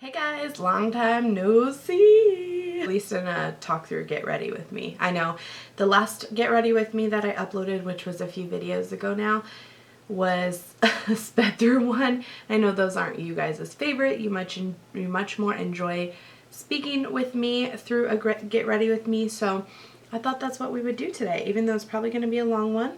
Hey guys, long time no see. At least in a talk through get ready with me. I know the last get ready with me that I uploaded, which was a few videos ago now, was a sped through one. I know those aren't you guys' favorite. You much more enjoy speaking with me through a get ready with me. So I thought that's what we would do today, even though it's probably going to be a long one.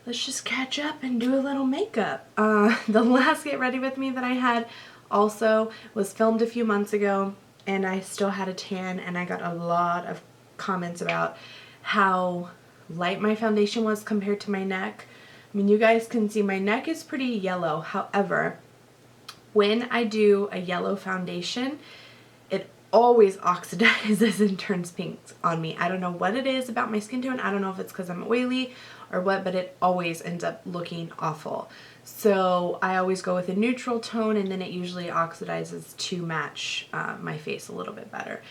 Let's just catch up and do a little makeup. The last get ready with me that I had also was filmed a few months ago, and I still had a tan, and I got a lot of comments about how light my foundation was compared to my neck. I mean, you guys can see my neck is pretty yellow. However, when I do a yellow foundation, it always oxidizes and turns pink on me. I don't know what it is about my skin tone. I don't know if it's because I'm oily or what, but it always ends up looking awful. So I always go with a neutral tone, and then it usually oxidizes to match my face a little bit better.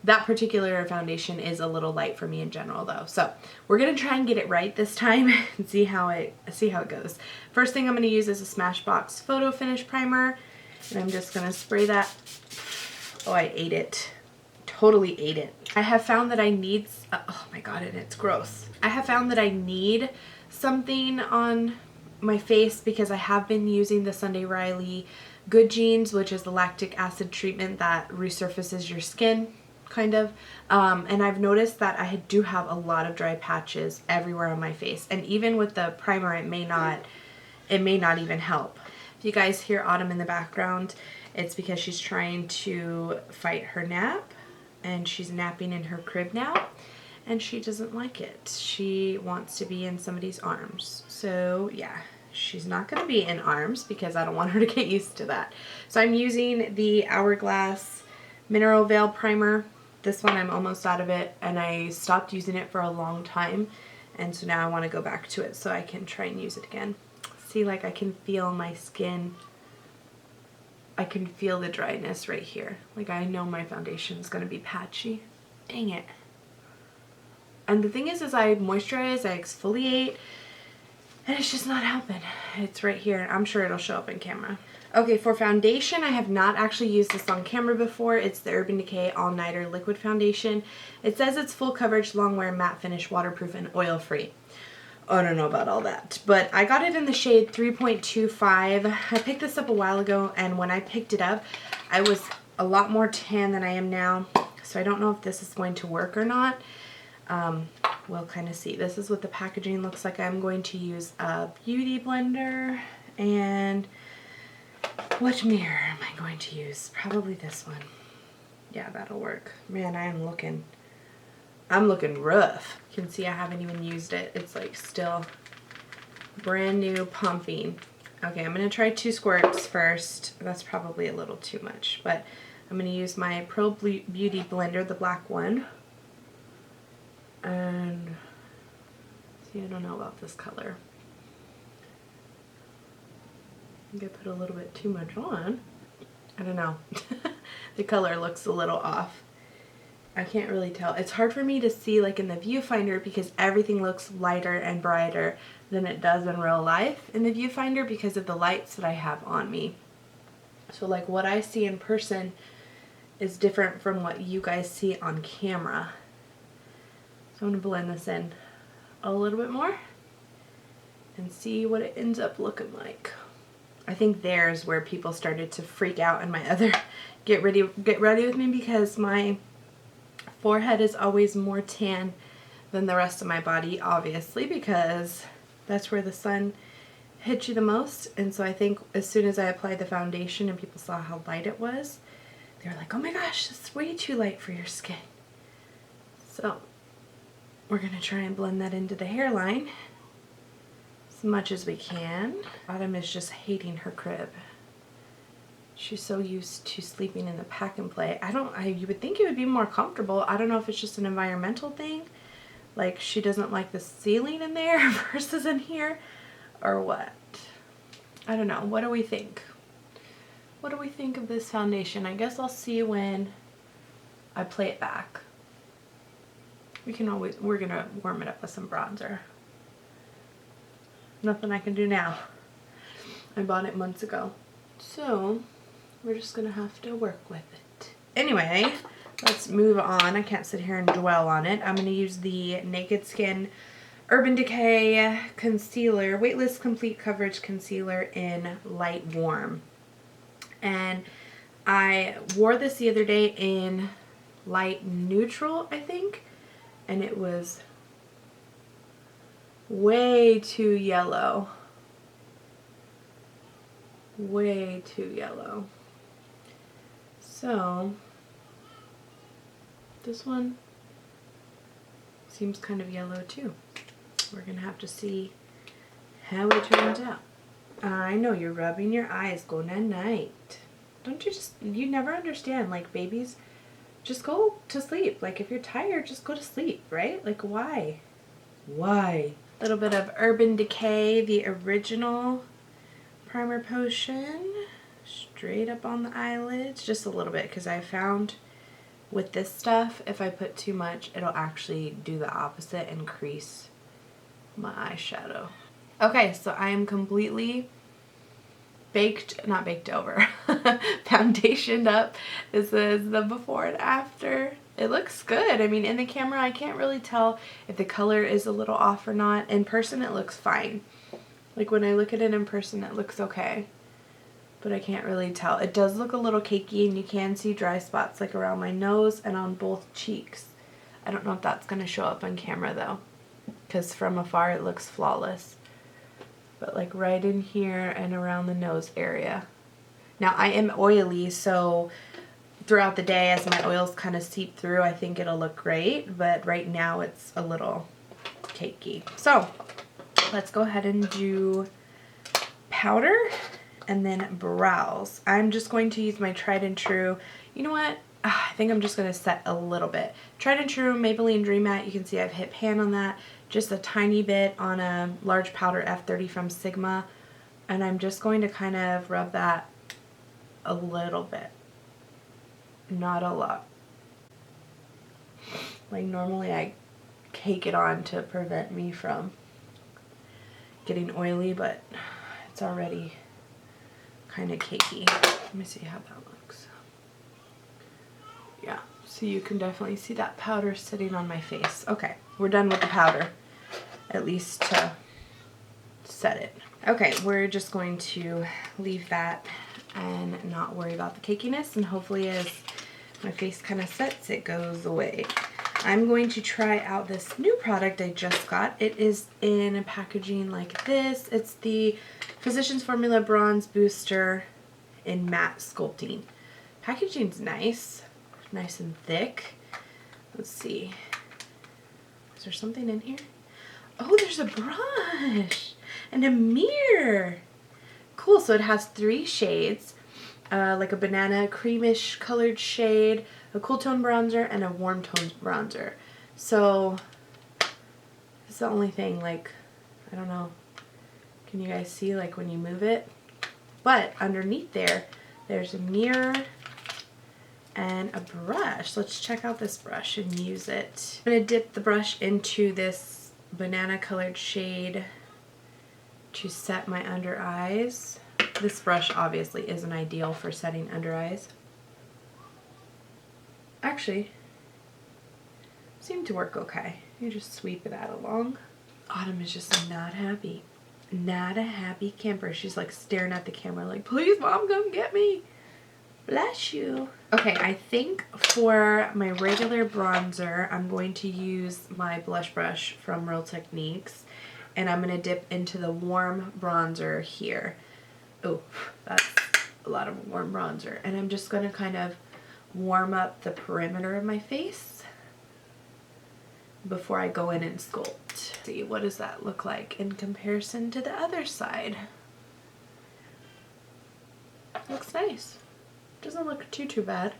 That particular foundation is a little light for me in general though. So we're gonna try and get it right this time and see how it goes. First thing I'm gonna use is a Smashbox Photo Finish Primer, and I'm just gonna spray that. Oh, I ate it. Totally ate it. I have found that I need, oh my god, and it's gross. I have found that I need something on my face because I have been using the Sunday Riley Good Genes, which is the lactic acid treatment that resurfaces your skin, kind of. And I've noticed that I do have a lot of dry patches everywhere on my face. And even with the primer, it may not even help. If you guys hear Autumn in the background, it's because she's trying to fight her nap, and she's napping in her crib now, and she doesn't like it. She wants to be in somebody's arms. So yeah, she's not going to be in arms because I don't want her to get used to that. So I'm using the Hourglass Mineral Veil Primer. This one I'm almost out of it, and I stopped using it for a long time, and so now I want to go back to it so I can try and use it again. See, like, I can feel my skin. I can feel the dryness right here. Like, I know my foundation is going to be patchy. Dang it. And the thing is I moisturize, I exfoliate, and it's just not helping. It's right here. I'm sure it'll show up in camera. Okay, for foundation, I have not actually used this on camera before. It's the Urban Decay All Nighter Liquid Foundation. It says it's full coverage, long wear, matte finish, waterproof, and oil free. I don't know about all that, but I got it in the shade 3.25. I picked this up a while ago, and when I picked it up, I was a lot more tan than I am now, so I don't know if this is going to work or not. We'll kind of see. This is what the packaging looks like. I'm going to use a beauty blender, and what mirror am I going to use? Probably this one. Yeah, that'll work. Man, I'm looking rough. You can see I haven't even used it. It's like still brand new, pumping. Okay, I'm gonna try 2 squirts first. That's probably a little too much, but I'm gonna use my Pro Beauty blender, the black one. And see, I don't know about this color. I think I put a little bit too much on. I don't know. The color looks a little off. I can't really tell. It's hard for me to see like in the viewfinder because everything looks lighter and brighter than it does in real life in the viewfinder because of the lights that I have on me. So like what I see in person is different from what you guys see on camera. So I'm going to blend this in a little bit more and see what it ends up looking like. I think there's where people started to freak out in my other get ready with me because my forehead is always more tan than the rest of my body, obviously, because that's where the sun hits you the most. And so I think as soon as I applied the foundation and people saw how light it was, they were like, oh my gosh, it's way too light for your skin. So we're going to try and blend that into the hairline as much as we can. Autumn is just hating her crib. She's so used to sleeping in the pack and play. You would think it would be more comfortable. I don't know if it's just an environmental thing. Like she doesn't like the ceiling in there versus in here or what. I don't know. What do we think? What do we think of this foundation? I guess I'll see when I play it back. We're gonna warm it up with some bronzer. Nothing I can do now. I bought it months ago. So we're just gonna have to work with it. Anyway, let's move on. I can't sit here and dwell on it. I'm gonna use the Naked Skin Urban Decay Concealer, Weightless Complete Coverage Concealer in Light Warm. And I wore this the other day in Light Neutral, I think, and it was way too yellow. Way too yellow. So this one seems kind of yellow too. We're gonna have to see how it turns out. I know you're rubbing your eyes. Go night night. Don't you never understand, like, babies just go to sleep. Like, if you're tired, just go to sleep, right? Like, why? Why? A little bit of Urban Decay, the original primer potion, straight up on the eyelids, just a little bit, because I found with this stuff, if I put too much, it'll actually do the opposite and crease my eyeshadow. Okay, so I am completely not baked over, foundationed up. This is the before and after. It looks good. I mean, in the camera, I can't really tell if the color is a little off or not. In person, it looks fine. Like, when I look at it in person, it looks okay. But I can't really tell. It does look a little cakey, and you can see dry spots, like, around my nose and on both cheeks. I don't know if that's going to show up on camera, though, because from afar, it looks flawless. But like right in here and around the nose area. Now I am oily, so throughout the day as my oils kind of seep through, I think it'll look great, but right now it's a little cakey. So let's go ahead and do powder and then brows. I'm just going to use my tried and true. You know what? I think I'm just going to set a little bit. Tried and true Maybelline Dream Matte. You can see I've hit pan on that. Just a tiny bit on a large powder F30 from Sigma. And I'm just going to kind of rub that a little bit. Not a lot. Like normally I cake it on to prevent me from getting oily, but it's already kind of cakey. Let me see how that looks. Yeah, so you can definitely see that powder sitting on my face. Okay, we're done with the powder, at least to set it. Okay, we're just going to leave that and not worry about the cakiness, and hopefully as my face kind of sets, it goes away. I'm going to try out this new product I just got. It is in a packaging like this. It's the Physicians Formula Bronze Booster in Matte Sculpting. Packaging's nice. Nice and thick. Let's see. Is there something in here? Oh, there's a brush and a mirror. Cool, so it has 3 shades, like a banana creamish colored shade, a cool tone bronzer, and a warm tone bronzer. So it's the only thing, like, I don't know, can you guys see, like, when you move it? But underneath there, there's a mirror and a brush. Let's check out this brush and use it. I'm gonna dip the brush into this banana colored shade to set my under eyes. This brush obviously isn't ideal for setting under eyes. Actually, seemed to work okay. You just sweep that along. Autumn is just not happy. Not a happy camper. She's like staring at the camera like, please mom, come get me. Bless you. Okay, I think for my regular bronzer, I'm going to use my blush brush from Real Techniques, and I'm going to dip into the warm bronzer here. Oh, that's a lot of warm bronzer. And I'm just going to kind of warm up the perimeter of my face before I go in and sculpt. See, what does that look like in comparison to the other side? Looks nice. Doesn't look too bad.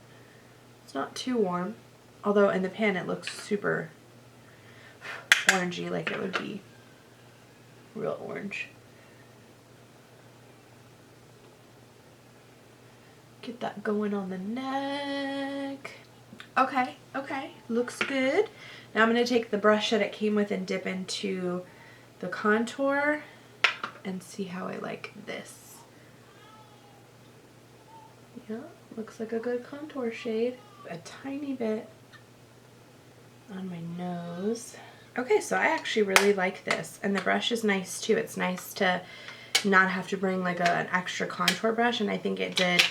It's not too warm. Although in the pan it looks super orangey, like it would be real orange. Get that going on the neck. Okay, okay, looks good. Now I'm going to take the brush that it came with and dip into the contour and see how I like this. Yeah, looks like a good contour shade. A tiny bit on my nose. Okay, so I actually really like this, and the brush is nice too. It's nice to not have to bring like an extra contour brush, and I think it did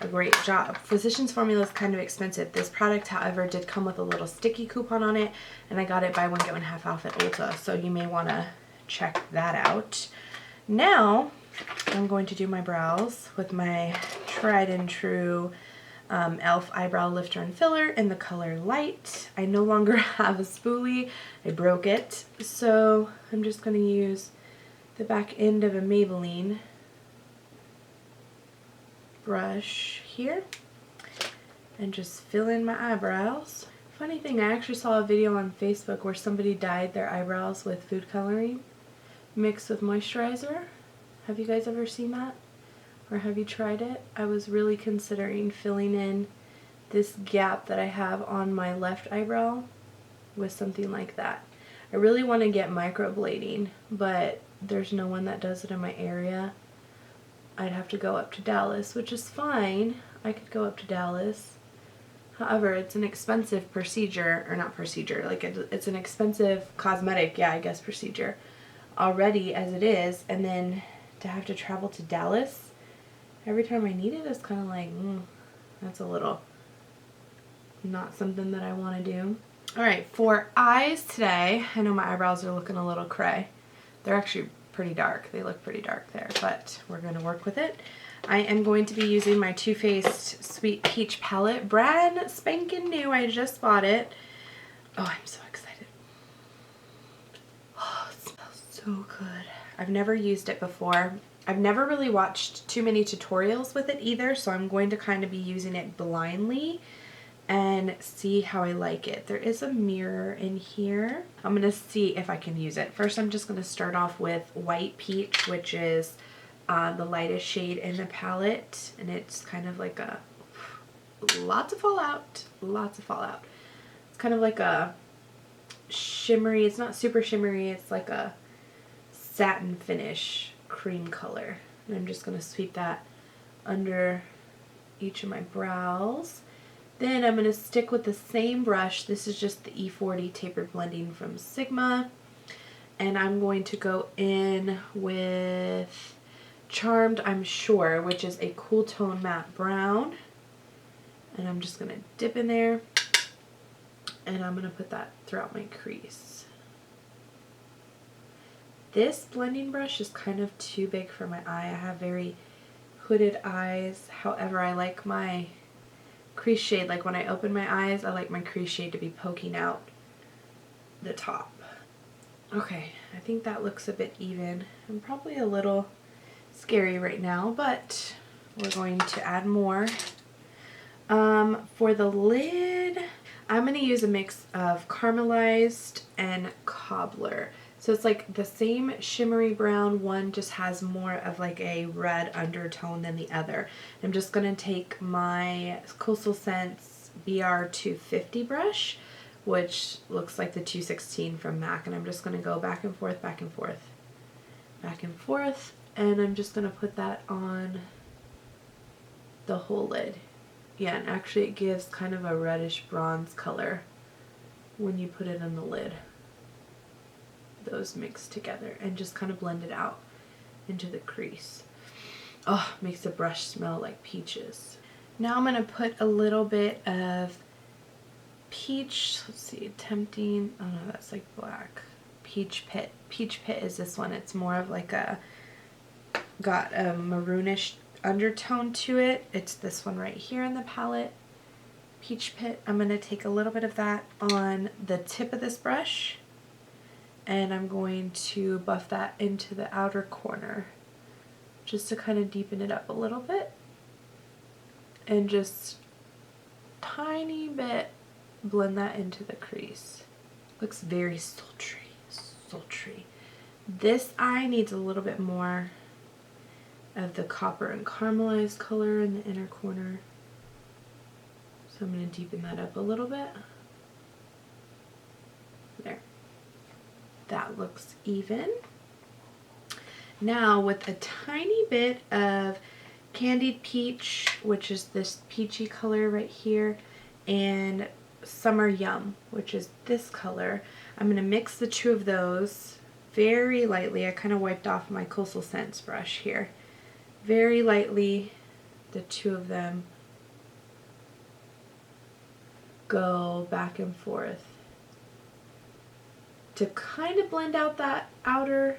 a great job. Physicians Formula is kind of expensive. This product, however, did come with a little sticky coupon on it, and I got it buy one get one half off at Ulta, so you may want to check that out. Now I'm going to do my brows with my tried and true e.l.f. eyebrow lifter and filler in the color Light. I no longer have a spoolie. I broke it, so I'm just going to use the back end of a Maybelline brush here and just fill in my eyebrows. Funny thing, I actually saw a video on Facebook where somebody dyed their eyebrows with food coloring mixed with moisturizer. Have you guys ever seen that? Or have you tried it? I was really considering filling in this gap that I have on my left eyebrow with something like that. I really want to get microblading, but there's no one that does it in my area. I'd have to go up to Dallas, which is fine. I could go up to Dallas. However, it's an expensive procedure, or not procedure, like it's an expensive cosmetic, yeah, I guess procedure already as it is, and then to have to travel to Dallas every time I need it is kind of like, that's a little not something that I want to do. Alright, for eyes today, I know my eyebrows are looking a little cray. They're actually pretty dark. They look pretty dark there, but we're going to work with it. I am going to be using my Too Faced Sweet Peach palette. Brand spanking new. I just bought it. Oh, I'm so excited. Oh, it smells so good. I've never used it before. I've never really watched too many tutorials with it either, so I'm going to kind of be using it blindly and see how I like it. There is a mirror in here. I'm going to see if I can use it. First, I'm just going to start off with White Peach, which is the lightest shade in the palette, and it's kind of like a lots of fallout. It's kind of like a shimmery, it's not super shimmery, it's like a satin finish cream color. And I'm just going to sweep that under each of my brows. Then I'm going to stick with the same brush. This is just the E40 Tapered Blending from Sigma. And I'm going to go in with Charmed, I'm Sure, which is a cool tone matte brown. And I'm just going to dip in there. And I'm going to put that throughout my crease. This blending brush is kind of too big for my eye. I have very hooded eyes. However, I like my crease shade, like when I open my eyes, I like my crease shade to be poking out the top. Okay, I think that looks a bit even. I'm probably a little scary right now, but we're going to add more. For the lid, I'm going to use a mix of Caramelized and Cobbler. So it's like the same shimmery brown. One just has more of like a red undertone than the other. I'm just going to take my Coastal Scents BR250 brush, which looks like the 216 from MAC, and I'm just going to go back and forth, back and forth, back and forth, and I'm just going to put that on the whole lid. Yeah, and actually it gives kind of a reddish bronze color when you put it on the lid. Those mixed together and just kind of blend it out into the crease. Oh, makes the brush smell like peaches. Now I'm going to put a little bit of peach, let's see, tempting, oh no, that's like black. Peach Pit. Peach Pit is this one. It's more of like a, got a maroonish undertone to it. It's this one right here in the palette. Peach Pit. I'm going to take a little bit of that on the tip of this brush, and I'm going to buff that into the outer corner just to kind of deepen it up a little bit, and just tiny bit blend that into the crease. Looks very sultry, sultry. This eye needs a little bit more of the copper and caramelized color in the inner corner, so I'm going to deepen that up a little bit. There. That looks even. Now with a tiny bit of Candied Peach, which is this peachy color right here, and Summer Yum, which is this color. I'm going to mix the two of those very lightly. I kind of wiped off my Coastal Scents brush here. Very lightly, the two of them go back and forth to kind of blend out that outer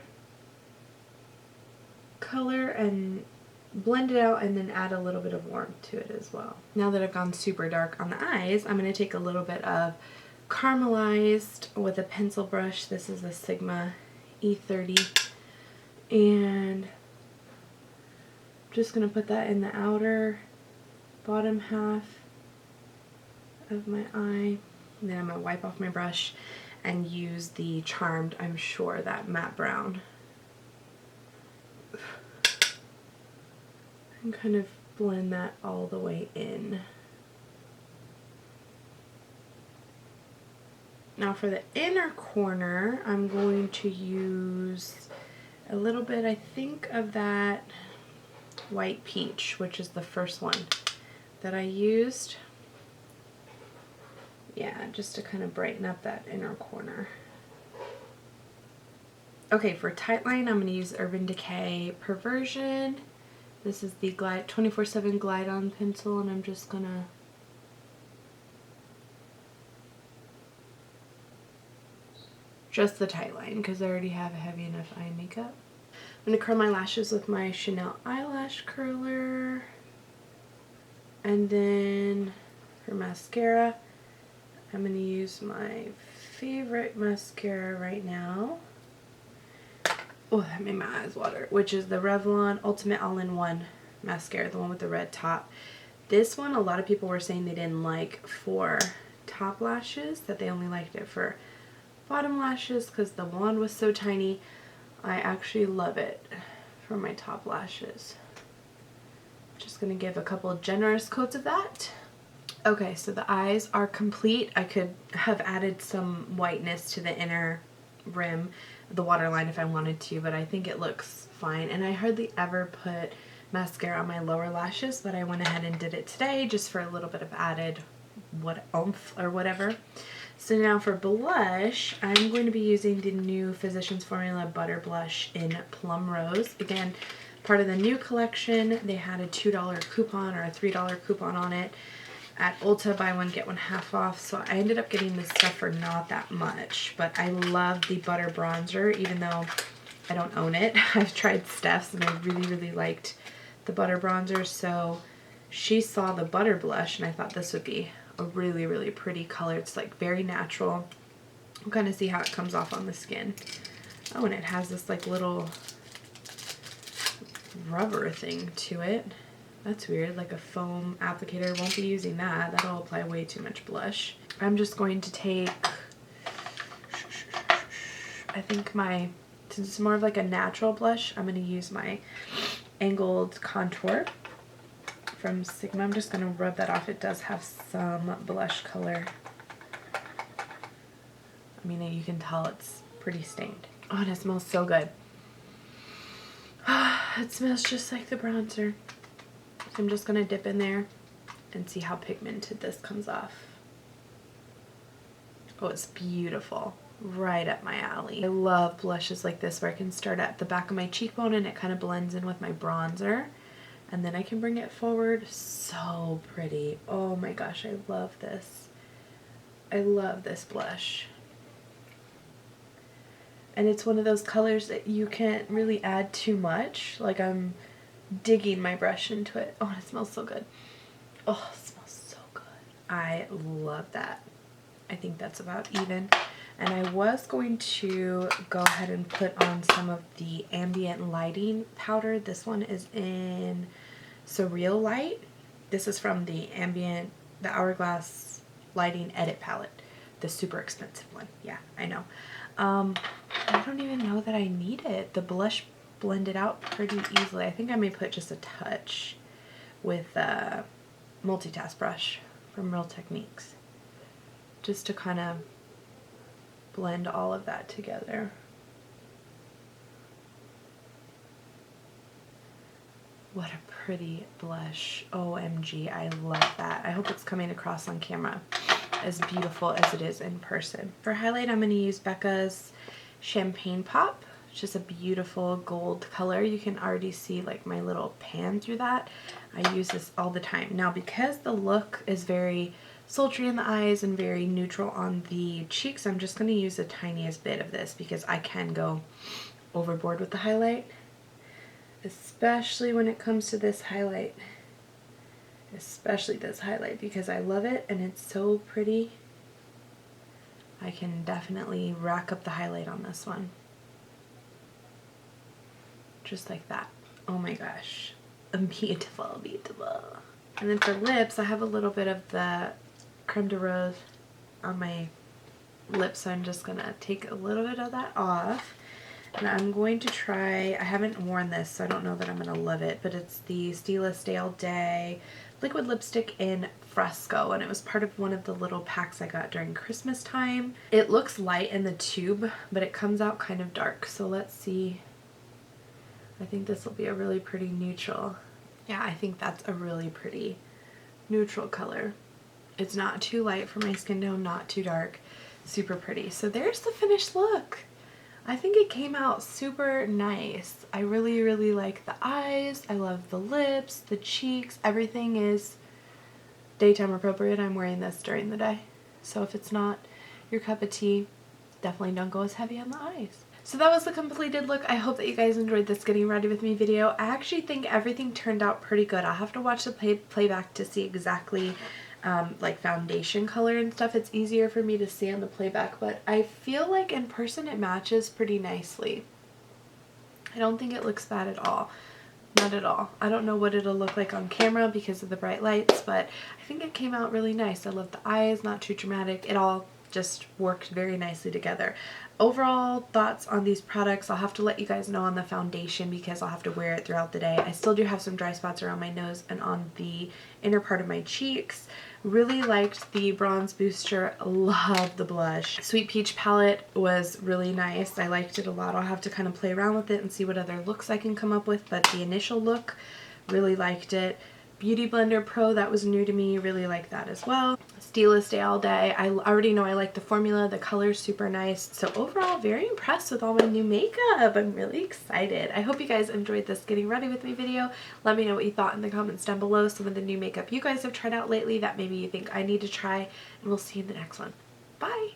color and blend it out, and then add a little bit of warmth to it as well. Now that I've gone super dark on the eyes, I'm going to take a little bit of caramelized with a pencil brush. This is a Sigma E30, and I'm just going to put that in the outer bottom half of my eye, and then I'm going to wipe off my brush and use the Charmed, I'm sure, that matte brown, and kind of blend that all the way in. Now for the inner corner, I'm going to use a little bit, I think, of that White Peach, which is the first one that I used. Yeah, just to kind of brighten up that inner corner. Okay, for Tightline, I'm going to use Urban Decay Perversion. This is the 24/7 Glide On pencil, and I'm just going to just the Tightline because I already have a heavy enough eye makeup. I'm going to curl my lashes with my Chanel eyelash curler. And then for mascara, I'm going to use my favorite mascara right now. Oh, that made my eyes water. Which is the Revlon Ultimate All-in-One mascara, the one with the red top. This one, a lot of people were saying they didn't like for top lashes, that they only liked it for bottom lashes because the wand was so tiny. I actually love it for my top lashes. Just going to give a couple generous coats of that. Okay, so the eyes are complete. I could have added some whiteness to the inner rim, the waterline, if I wanted to, but I think it looks fine. And I hardly ever put mascara on my lower lashes, but I went ahead and did it today just for a little bit of added oomph or whatever. So now for blush, I'm going to be using the new Physicians Formula Butter Blush in Plum Rose. Again, part of the new collection. They had a $2 coupon or a $3 coupon on it at Ulta, buy one get one half off. So I ended up getting this stuff for not that much, but I love the butter bronzer, even though I don't own it. I've tried Steph's and I really liked the butter bronzer. So she saw the butter blush and I thought this would be a really pretty color. It's like very natural. We'll kind of see how it comes off on the skin. Oh, and it has this like little rubber thing to it. That's weird, like a foam applicator. Won't be using that. That'll apply way too much blush. I'm just going to take, I think since it's more of like a natural blush, I'm going to use my Angled Contour from Sigma. I'm just going to rub that off. It does have some blush color. I mean, you can tell it's pretty stained. Oh, and it smells so good. It smells just like the bronzer. So I'm just going to dip in there and see how pigmented this comes off. Oh, it's beautiful. Right up my alley. I love blushes like this where I can start at the back of my cheekbone and it kind of blends in with my bronzer. And then I can bring it forward. So pretty. Oh my gosh, I love this. I love this blush. And it's one of those colors that you can't really add too much. Like I'm digging my brush into it. Oh, and it smells so good. Oh, it smells so good. I love that. I think that's about even. And I was going to go ahead and put on some of the ambient lighting powder. This one is in Surreal Light. This is from the Hourglass Lighting Edit Palette. The super expensive one. Yeah, I know. I don't even know that I need it. The blush blended out pretty easily. I think I may put just a touch with a multitask brush from Real Techniques just to kind of blend all of that together. What a pretty blush. OMG, I love that. I hope it's coming across on camera as beautiful as it is in person. For highlight, I'm going to use Becca's Champagne Pop, which is a beautiful gold color. You can already see like my little pan through that. I use this all the time. Now, because the look is very sultry in the eyes and very neutral on the cheeks, I'm just going to use the tiniest bit of this because I can go overboard with the highlight, especially when it comes to this highlight. Especially this highlight, because I love it and it's so pretty. I can definitely rack up the highlight on this one. Just like that. Oh my gosh. Beautiful, beautiful. And then for lips, I have a little bit of the Creme de Rose on my lips, so I'm just gonna take a little bit of that off. And I'm going to try, I haven't worn this, so I don't know that I'm going to love it, but it's the Stila Stay All Day liquid lipstick in Fresco, and it was part of one of the little packs I got during Christmas time. It looks light in the tube, but it comes out kind of dark, so let's see. I think this will be a really pretty neutral. Yeah, I think that's a really pretty neutral color. It's not too light for my skin tone, not too dark, super pretty. So there's the finished look. I think it came out super nice. I really, really like the eyes. I love the lips, the cheeks. Everything is daytime appropriate. I'm wearing this during the day. So if it's not your cup of tea, definitely don't go as heavy on the eyes. So that was the completed look. I hope that you guys enjoyed this getting ready with me video. I actually think everything turned out pretty good. I'll have to watch the playback to see exactly like foundation color and stuff. It's easier for me to see on the playback, but I feel like in person it matches pretty nicely. I don't think it looks bad at all. Not at all. I don't know what it'll look like on camera because of the bright lights, but I think it came out really nice. I love the eyes, not too dramatic. It all just worked very nicely together. Overall thoughts on these products, I'll have to let you guys know on the foundation because I'll have to wear it throughout the day. I still do have some dry spots around my nose and on the inner part of my cheeks. Really liked the bronze booster. Love the blush. Sweet Peach palette was really nice. I liked it a lot. I'll have to kind of play around with it and see what other looks I can come up with, but the initial look, really liked it. Beauty Blender Pro, that was new to me, really like that as well. Stila Stay All Day, I already know I like the formula, the color's super nice. So overall, very impressed with all my new makeup. I'm really excited. I hope you guys enjoyed this getting ready with me video. Let me know what you thought in the comments down below, some of the new makeup you guys have tried out lately that maybe you think I need to try, and we'll see you in the next one. Bye!